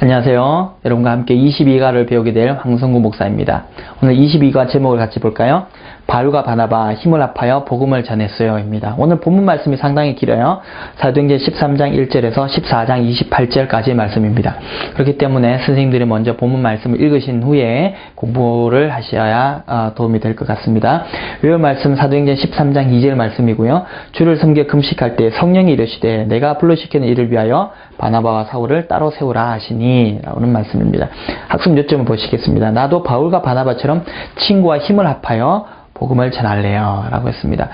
안녕하세요. 여러분과 함께 22가를 배우게 될 황성구 목사입니다. 오늘 22가 제목을 같이 볼까요? 바울과 바나바 힘을 합하여 복음을 전했어요 입니다. 오늘 본문 말씀이 상당히 길어요. 사도행전 13장 1절에서 14장 28절까지의 말씀입니다. 그렇기 때문에 선생님들이 먼저 본문 말씀을 읽으신 후에 공부를 하셔야 도움이 될 것 같습니다. 외울 말씀 사도행전 13장 2절 말씀이고요. 주를 섬겨 금식할 때 성령이 이르시되 내가 불러시키는 이를 위하여 바나바와 사울을 따로 세우라 하시니 라는 말씀입니다. 학습 요점을 보시겠습니다. 나도 바울과 바나바처럼 친구와 힘을 합하여 복음을 전할래요 라고 했습니다.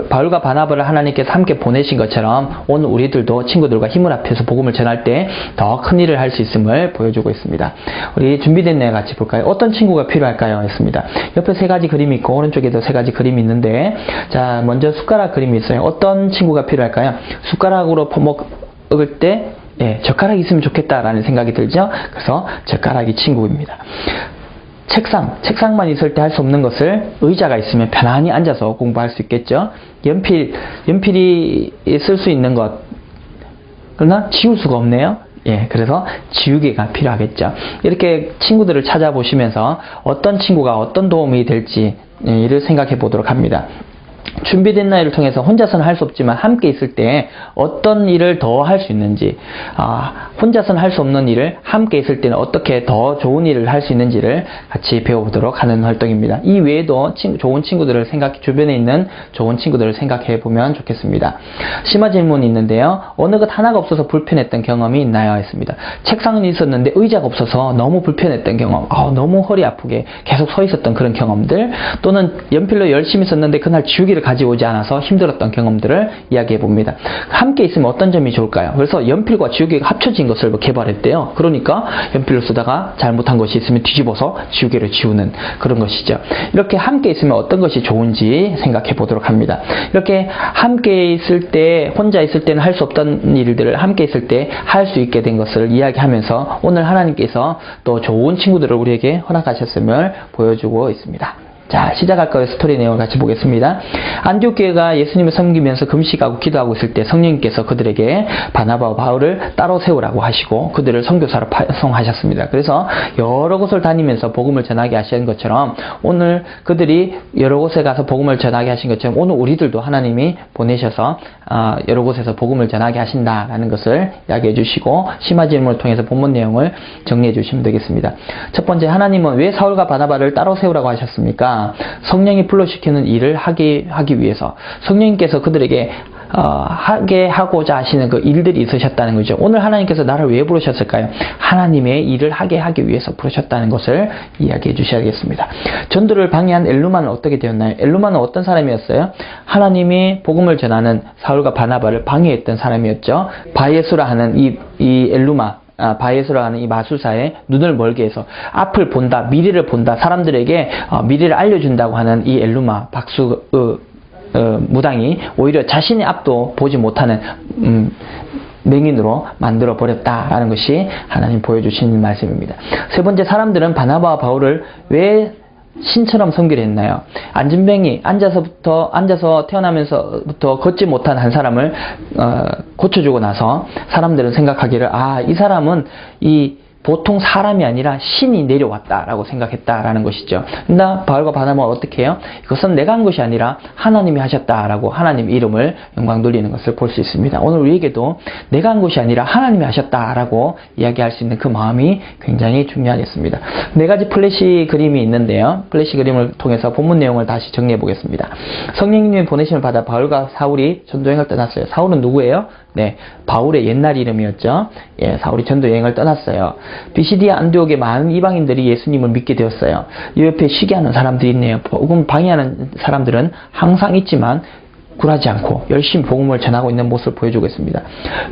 바울과 바나바를 하나님께서 함께 보내신 것처럼 오늘 우리들도 친구들과 힘을 합해서 복음을 전할 때 더 큰 일을 할 수 있음을 보여주고 있습니다. 우리 준비된 내용 같이 볼까요? 어떤 친구가 필요할까요? 했습니다. 옆에 세 가지 그림이 있고 오른쪽에도 세 가지 그림이 있는데, 자, 먼저 숟가락 그림이 있어요. 어떤 친구가 필요할까요? 숟가락으로 먹을 때 젓가락이 있으면 좋겠다라는 생각이 들죠? 그래서 젓가락이 친구입니다. 책상만 있을 때 할 수 없는 것을 의자가 있으면 편안히 앉아서 공부할 수 있겠죠? 연필이 쓸 수 있는 것, 그러나 지울 수가 없네요. 그래서 지우개가 필요하겠죠. 이렇게 친구들을 찾아보시면서 어떤 친구가 어떤 도움이 될지 이를 생각해 보도록 합니다. 준비된 나이를 통해서 혼자서는 할 수 없지만 함께 있을 때 어떤 일을 더 할 수 있는지, 혼자서는 할 수 없는 일을 함께 있을 때는 어떻게 더 좋은 일을 할 수 있는지를 같이 배워보도록 하는 활동입니다. 이 외에도 좋은 친구들을 주변에 있는 좋은 친구들을 생각해 보면 좋겠습니다. 심화 질문이 있는데요. 어느 것 하나가 없어서 불편했던 경험이 있나요? 했습니다. 책상은 있었는데 의자가 없어서 너무 불편했던 경험, 너무 허리 아프게 계속 서 있었던 그런 경험들, 또는 연필로 열심히 썼는데 그날 지우개를 가지고 오지 않아서 힘들었던 경험들을 이야기해 봅니다. 함께 있으면 어떤 점이 좋을까요? 그래서 연필과 지우개가 합쳐진 것을 개발했대요. 그러니까 연필로 쓰다가 잘못한 것이 있으면 뒤집어서 지우개를 지우는 그런 것이죠. 이렇게 함께 있으면 어떤 것이 좋은지 생각해 보도록 합니다. 이렇게 함께 있을 때, 혼자 있을 때는 할 수 없던 일들을 함께 있을 때 할 수 있게 된 것을 이야기하면서 오늘 하나님께서 또 좋은 친구들을 우리에게 허락하셨음을 보여주고 있습니다. 자, 시작할 거예요. 스토리 내용을 같이 보겠습니다. 안디옥 교회가 예수님을 섬기면서 금식하고 기도하고 있을 때 성령님께서 그들에게 바나바와 바울을 따로 세우라고 하시고 그들을 선교사로 파송하셨습니다. 그래서 여러 곳을 다니면서 복음을 전하게 하신 것처럼 오늘 그들이 여러 곳에 가서 복음을 전하게 하신 것처럼 오늘 우리들도 하나님이 보내셔서 여러 곳에서 복음을 전하게 하신다라는 것을 이야기해 주시고 심화 질문을 통해서 본문 내용을 정리해 주시면 되겠습니다. 첫 번째, 하나님은 왜 사울과 바나바를 따로 세우라고 하셨습니까? 성령이 불러시키는 일을 하기 위해서, 성령님께서 그들에게 하게 하고자 하시는 그 일들이 있으셨다는 거죠. 오늘 하나님께서 나를 왜 부르셨을까요? 하나님의 일을 하기 위해서 부르셨다는 것을 이야기해 주셔야겠습니다. 전도를 방해한 엘루마는 어떻게 되었나요? 엘루마는 어떤 사람이었어요? 하나님이 복음을 전하는 사울과 바나바를 방해했던 사람이었죠. 바예수라 하는 이 엘루마, 바예수라 하는 이 마술사의 눈을 멀게 해서 앞을 본다, 미래를 본다, 사람들에게 미래를 알려준다고 하는 이 엘루마 무당이 오히려 자신의 앞도 보지 못하는 맹인으로 만들어 버렸다라는 것이 하나님 보여주신 말씀입니다. 세 번째, 사람들은 바나바와 바울을 왜 신처럼 섬기려 했나요? 안진뱅이, 앉아서 태어나면서부터 걷지 못한 한 사람을 고쳐주고 나서 사람들은 생각하기를, 이 사람은 보통 사람이 아니라 신이 내려왔다라고 생각했다라는 것이죠. 그러나 바울과 바나바는 어떻게 해요? 이것은 내가 한 것이 아니라 하나님이 하셨다라고 하나님 이름을 영광 돌리는 것을 볼 수 있습니다. 오늘 우리에게도 내가 한 것이 아니라 하나님이 하셨다라고 이야기할 수 있는 그 마음이 굉장히 중요하겠습니다. 네 가지 플래시 그림이 있는데요. 플래시 그림을 통해서 본문 내용을 다시 정리해 보겠습니다. 성령님의 보내심을 받아 바울과 사울이 전도여행을 떠났어요. 사울은 누구예요? 바울의 옛날 이름이었죠. 사울이 전도여행을 떠났어요. 비시디아 안디옥의 많은 이방인들이 예수님을 믿게 되었어요. 이 옆에 시기하는 사람들이 있네요. 복음 방해하는 사람들은 항상 있지만 굴하지 않고 열심히 복음을 전하고 있는 모습을 보여주고 있습니다.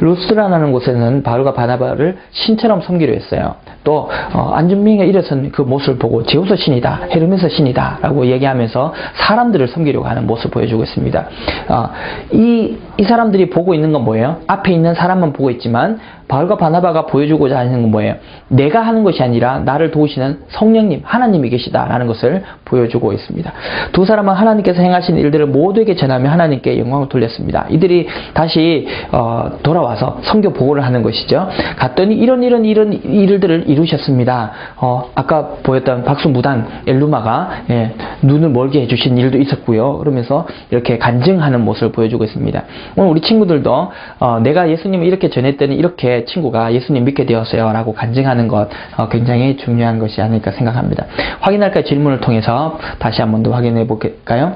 루스라는 곳에는 바울과 바나바를 신처럼 섬기려 했어요. 또 안준병이가 일어선 그 모습을 보고 제우스 신이다, 헤르메스 신이다 라고 얘기하면서 사람들을 섬기려고 하는 모습을 보여주고 있습니다. 이 사람들이 보고 있는 건 뭐예요? 앞에 있는 사람만 보고 있지만 바울과 바나바가 보여주고자 하는 건 뭐예요? 내가 하는 것이 아니라 나를 도우시는 성령님, 하나님이 계시다라는 것을 보여주고 있습니다. 두 사람은 하나님께서 행하신 일들을 모두에게 전하며 하나님께 영광을 돌렸습니다. 이들이 다시 돌아와서 선교 보고를 하는 것이죠. 갔더니 이런 일들을 이루셨습니다. 아까 보였던 박수무당 엘루마가 눈을 멀게 해주신 일도 있었고요. 그러면서 이렇게 간증하는 모습을 보여주고 있습니다. 오늘 우리 친구들도 내가 예수님을 이렇게 전했더니 이렇게 친구가 예수님 믿게 되었어요 라고 간증하는 것 굉장히 중요한 것이 아닐까 생각합니다. 확인할까 질문을 통해서 다시 한 번 더 확인해 볼까요?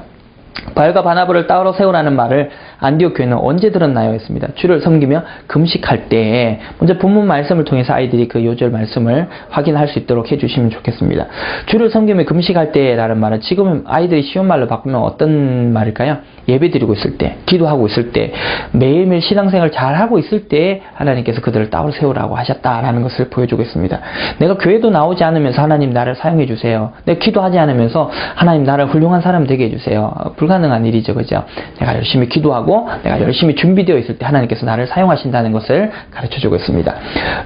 바울과 바나바를 따로 세우라는 말을 안디옥 교회는 언제 들었나요? 했습니다. 주를 섬기며 금식할 때, 먼저 본문 말씀을 통해서 아이들이 그 요절 말씀을 확인할 수 있도록 해주시면 좋겠습니다. 주를 섬기며 금식할 때라는 말은 지금은 아이들이 쉬운 말로 바꾸면 어떤 말일까요? 예배 드리고 있을 때, 기도하고 있을 때, 매일매일 신앙생활 잘하고 있을 때 하나님께서 그들을 따로 세우라고 하셨다라는 것을 보여주고 있습니다. 내가 교회도 나오지 않으면서 하나님 나를 사용해 주세요. 내가 기도하지 않으면서 하나님 나를 훌륭한 사람 되게 해주세요. 불가능한 일이죠. 그죠? 내가 열심히 기도하고 내가 열심히 준비되어 있을 때 하나님께서 나를 사용하신다는 것을 가르쳐주고 있습니다.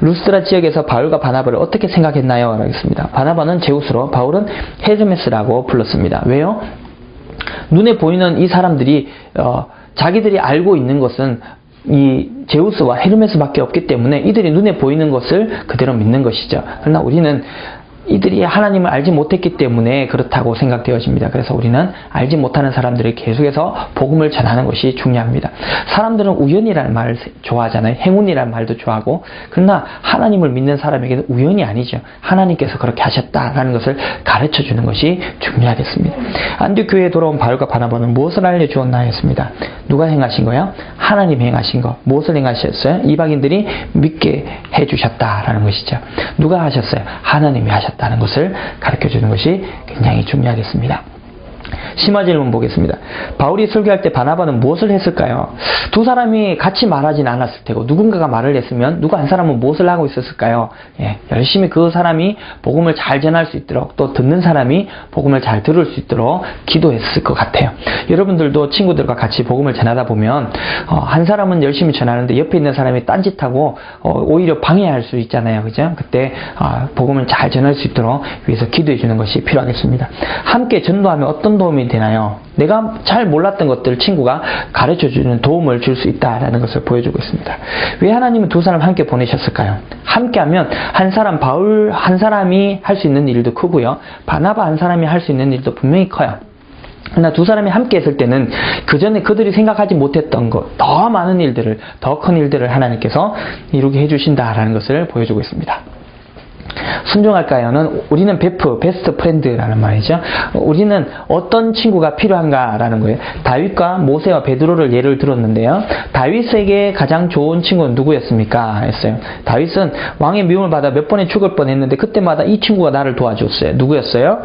루스드라 지역에서 바울과 바나바를 어떻게 생각했나요? 라겠습니다. 바나바는 제우스로, 바울은 헤르메스라고 불렀습니다. 왜요? 눈에 보이는 이 사람들이 자기들이 알고 있는 것은 이 제우스와 헤르메스밖에 없기 때문에 이들이 눈에 보이는 것을 그대로 믿는 것이죠. 그러나 우리는 이들이 하나님을 알지 못했기 때문에 그렇다고 생각되어집니다. 그래서 우리는 알지 못하는 사람들이 계속해서 복음을 전하는 것이 중요합니다. 사람들은 우연이라는 말을 좋아하잖아요. 행운이라는 말도 좋아하고, 그러나 하나님을 믿는 사람에게는 우연이 아니죠. 하나님께서 그렇게 하셨다라는 것을 가르쳐 주는 것이 중요하겠습니다. 안디옥 교회에 돌아온 바울과 바나바는 무엇을 알려주었나 했습니다. 누가 행하신 거야? 하나님 행하신 거. 무엇을 행하셨어요? 이방인들이 믿게 해주셨다라는 것이죠. 누가 하셨어요? 하나님이 하셨다. 다는 것을 가르쳐주는 것이 굉장히 중요하겠습니다. 심화 질문 보겠습니다. 바울이 설교할 때 바나바는 무엇을 했을까요? 두 사람이 같이 말하진 않았을 테고 누군가가 말을 했으면 누구 한 사람은 무엇을 하고 있었을까요? 열심히 그 사람이 복음을 잘 전할 수 있도록, 또 듣는 사람이 복음을 잘 들을 수 있도록 기도했을 것 같아요. 여러분들도 친구들과 같이 복음을 전하다 보면 한 사람은 열심히 전하는데 옆에 있는 사람이 딴짓하고 오히려 방해할 수 있잖아요. 그죠? 그때 복음을 잘 전할 수 있도록 위해서 기도해 주는 것이 필요하겠습니다. 함께 전도하면 어떤 도움이 되나요? 내가 잘 몰랐던 것들을 친구가 가르쳐주는 도움을 줄 수 있다는 것을 보여주고 있습니다. 왜 하나님은 두 사람 함께 보내셨을까요? 함께하면 한 사람, 바울 한 사람이 할 수 있는 일도 크고요. 바나바 한 사람이 할 수 있는 일도 분명히 커요. 그러나 두 사람이 함께 했을 때는 그 전에 그들이 생각하지 못했던 것, 더 많은 일들을, 더 큰 일들을 하나님께서 이루게 해주신다라는 것을 보여주고 있습니다. 순종할까요는 우리는 베스트 프렌드라는 말이죠. 우리는 어떤 친구가 필요한가라는 거예요. 다윗과 모세와 베드로를 예를 들었는데요. 다윗에게 가장 좋은 친구는 누구였습니까? 했어요. 다윗은 왕의 미움을 받아 몇 번에 죽을 뻔했는데 그때마다 이 친구가 나를 도와줬어요. 누구였어요?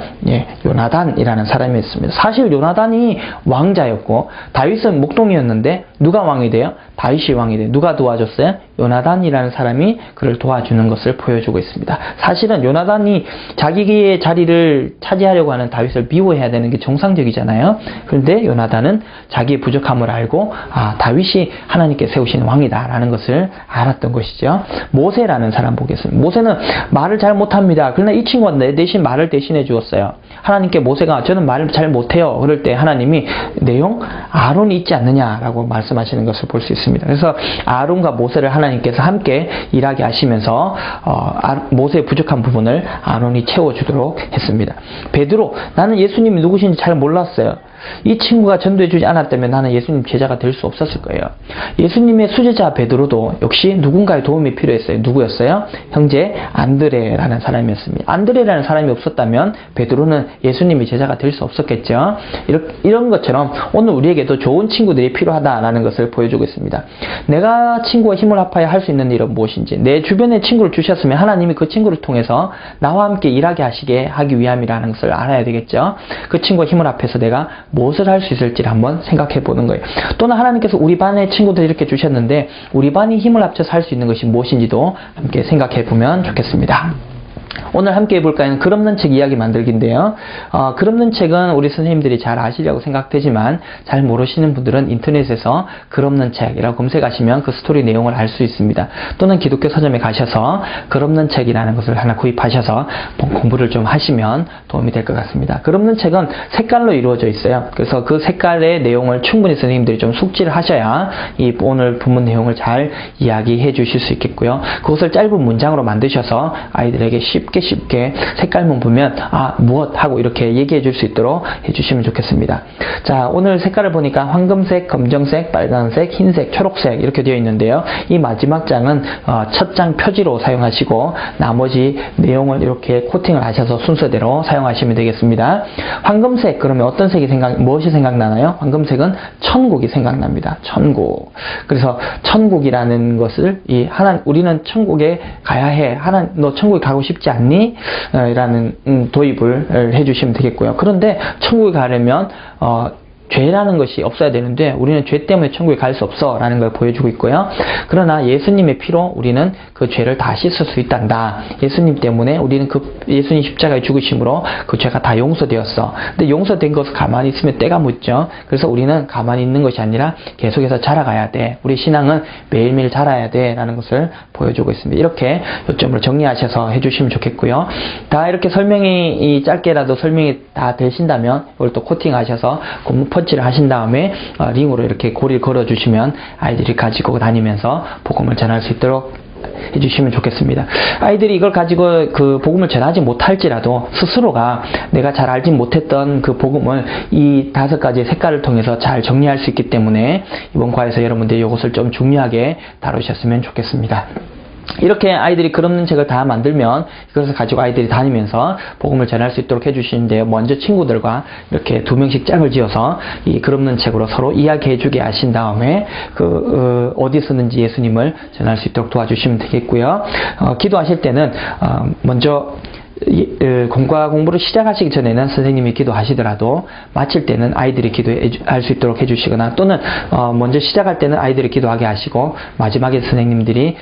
요나단이라는 사람이었습니다. 사실 요나단이 왕자였고 다윗은 목동이었는데 누가 왕이 돼요? 다윗이 왕이 돼요. 누가 도와줬어요? 요나단이라는 사람이 그를 도와주는 것을 보여주고 있습니다. 사실은 요나단이 자기의 자리를 차지하려고 하는 다윗을 미워해야 되는 게 정상적이잖아요. 그런데 요나단은 자기의 부족함을 알고 다윗이 하나님께 세우신 왕이다라는 것을 알았던 것이죠. 모세라는 사람 보겠습니다. 모세는 말을 잘 못합니다. 그러나 이 친구가 내 대신 말을 대신해 주었어요. 하나님께 모세가 저는 말을 잘 못해요. 그럴 때 하나님이 내용 아론이 있지 않느냐라고 말씀하시는 것을 볼 수 있습니다. 그래서 아론과 모세를 하나님께서 함께 일하게 하시면서 모세의 부족한 부분을 아론이 채워주도록 했습니다. 베드로, 나는 예수님이 누구신지 잘 몰랐어요. 이 친구가 전도해주지 않았다면 나는 예수님 제자가 될 수 없었을 거예요. 예수님의 수제자 베드로도 역시 누군가의 도움이 필요했어요. 누구였어요? 형제 안드레라는 사람이었습니다. 안드레라는 사람이 없었다면 베드로는 예수님의 제자가 될 수 없었겠죠. 이런 것처럼 오늘 우리에게도 좋은 친구들이 필요하다라는 것을 보여주고 있습니다. 내가 친구와 힘을 합하여 할 수 있는 일은 무엇인지, 내 주변에 친구를 주셨으면 하나님이 그 친구를 통해서 나와 함께 일하게 하기 위함이라는 것을 알아야 되겠죠. 그 친구와 힘을 합해서 내가 무엇을 할 수 있을지를 한번 생각해 보는 거예요. 또는 하나님께서 우리 반에 친구들 이렇게 주셨는데 우리 반이 힘을 합쳐서 할 수 있는 것이 무엇인지도 함께 생각해 보면 좋겠습니다. 오늘 함께 해볼 까는 글 없는 책 이야기 만들기인데요. 글 없는 책은 우리 선생님들이 잘 아시려고 생각되지만 잘 모르시는 분들은 인터넷에서 글 없는 책이라고 검색하시면 그 스토리 내용을 알 수 있습니다. 또는 기독교 서점에 가셔서 글 없는 책이라는 것을 하나 구입하셔서 공부를 좀 하시면 도움이 될 것 같습니다. 글 없는 책은 색깔로 이루어져 있어요. 그래서 그 색깔의 내용을 충분히 선생님들이 좀 숙지를 하셔야 이 오늘 본문 내용을 잘 이야기해 주실 수 있겠고요. 그것을 짧은 문장으로 만드셔서 아이들에게 쉽게 색깔만 보면 무엇 하고 이렇게 얘기해 줄 수 있도록 해주시면 좋겠습니다. 자, 오늘 색깔을 보니까 황금색, 검정색, 빨간색, 흰색, 초록색 이렇게 되어 있는데요. 이 마지막 장은 첫 장 표지로 사용하시고 나머지 내용을 이렇게 코팅을 하셔서 순서대로 사용하시면 되겠습니다. 황금색 그러면 어떤 색이 무엇이 생각나나요? 황금색은 천국이 생각납니다. 천국. 그래서 천국이라는 것을 우리는 천국에 가야 해. 너 천국에 가고 싶지 않니? 라는 도입을 해주시면 되겠고요. 그런데 천국에 가려면 죄라는 것이 없어야 되는데 우리는 죄 때문에 천국에 갈 수 없어 라는 걸 보여주고 있고요. 그러나 예수님의 피로 우리는 그 죄를 다 씻을 수 있단다. 예수님 때문에 우리는 예수님 십자가의 죽으심으로 그 죄가 다 용서되었어. 근데 용서된 것을 가만히 있으면 때가 묻죠. 그래서 우리는 가만히 있는 것이 아니라 계속해서 자라가야 돼. 우리 신앙은 매일매일 자라야 돼 라는 것을 보여주고 있습니다. 이렇게 요점을 정리하셔서 해주시면 좋겠고요. 다 이렇게 설명이 짧게라도 설명이 다 되신다면 이걸 또 코팅하셔서 고무 펀치를 하신 다음에 링으로 이렇게 고리를 걸어주시면 아이들이 가지고 다니면서 복음을 전할 수 있도록 해주시면 좋겠습니다. 아이들이 이걸 가지고 그 복음을 전하지 못할지라도 스스로가 내가 잘 알지 못했던 그 복음을 이 5가지의 색깔을 통해서 잘 정리할 수 있기 때문에 이번 과에서 여러분들이 이것을 좀 중요하게 다루셨으면 좋겠습니다. 이렇게 아이들이 글 없는 책을 다 만들면 이것을 가지고 아이들이 다니면서 복음을 전할 수 있도록 해주시는데요. 먼저 친구들과 이렇게 2명씩 짝을 지어서 이 글 없는 책으로 서로 이야기해주게 하신 다음에 어디 쓰는지 예수님을 전할 수 있도록 도와주시면 되겠고요. 기도하실 때는 먼저 공부를 시작하시기 전에는 선생님이 기도하시더라도 마칠 때는 아이들이 기도할 수 있도록 해주시거나 또는 먼저 시작할 때는 아이들이 기도하게 하시고 마지막에 선생님들이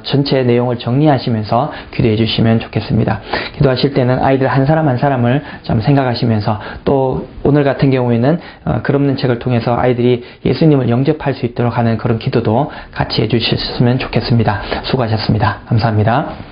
전체 내용을 정리하시면서 기도해 주시면 좋겠습니다. 기도하실 때는 아이들 한 사람 한 사람을 좀 생각하시면서 또 오늘 같은 경우에는 글 없는 책을 통해서 아이들이 예수님을 영접할 수 있도록 하는 그런 기도도 같이 해주셨으면 좋겠습니다. 수고하셨습니다. 감사합니다.